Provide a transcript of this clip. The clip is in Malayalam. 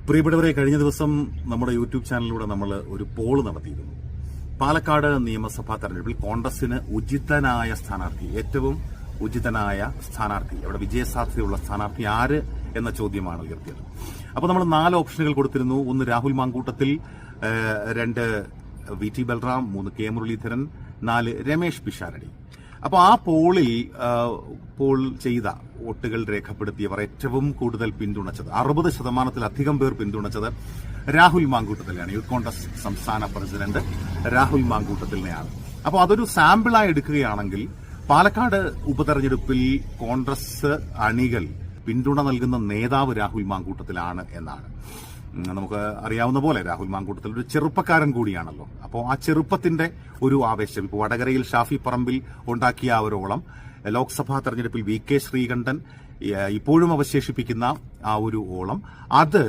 പ്രിയപ്പെട്ടവരെ, കഴിഞ്ഞ ദിവസം നമ്മുടെ യൂട്യൂബ് ചാനലിലൂടെ നമ്മൾ ഒരു പോൾ നടത്തിയിരുന്നു. പാലക്കാട് നിയമസഭാ തെരഞ്ഞെടുപ്പിൽ കോൺഗ്രസിന് ഉചിതനായ സ്ഥാനാർത്ഥി, ഏറ്റവും ഉചിതനായ സ്ഥാനാർത്ഥി, അവിടെ വിജയസാധ്യതയുള്ള സ്ഥാനാർത്ഥി ആര് എന്ന ചോദ്യമാണ് ഉയർത്തിയത്. അപ്പോൾ നമ്മൾ 4 ഓപ്ഷനുകൾ കൊടുത്തിരുന്നു. 1 രാഹുൽ മാങ്കൂട്ടത്തിൽ, 2 VT ബൽറാം, 3 കെ മുരളീധരൻ, 4 രമേശ് പിഷാരടി. അപ്പോൾ ആ പോൾ ചെയ്ത വോട്ടുകൾ രേഖപ്പെടുത്തിയവർ ഏറ്റവും കൂടുതൽ പിന്തുണച്ചത്, 60%-ലധികം പേർ പിന്തുണച്ചത് രാഹുൽ മാങ്കൂട്ടത്തിനെയാണ്. യൂത്ത് കോൺഗ്രസ് സംസ്ഥാന പ്രസിഡന്റ് രാഹുൽ മാങ്കൂട്ടത്തിനെയാണ്. അപ്പോൾ അതൊരു സാമ്പിളായി എടുക്കുകയാണെങ്കിൽ പാലക്കാട് ഉപതെരഞ്ഞെടുപ്പിൽ കോൺഗ്രസ് അണികൾ പിന്തുണ നൽകുന്ന നേതാവ് രാഹുൽ മാങ്കൂട്ടത്തിലാണ് എന്നാണ്. നമുക്ക് അറിയാവുന്ന പോലെ രാഹുൽ മാങ്കൂട്ടത്തിൽ ഒരു ചെറുപ്പക്കാരൻ കൂടിയാണല്ലോ. അപ്പോൾ ആ ചെറുപ്പത്തിന്റെ ഒരു ആവേശം, ഇപ്പോൾ വടകരയിൽ ഷാഫി പറമ്പിൽ ഉണ്ടാക്കിയ ആ ഒരു ഓളം, ലോക്സഭാ തെരഞ്ഞെടുപ്പിൽ VK ശ്രീകണ്ഠൻ ഇപ്പോഴും അവശേഷിപ്പിക്കുന്ന ആ ഒരു ഓളം, അത്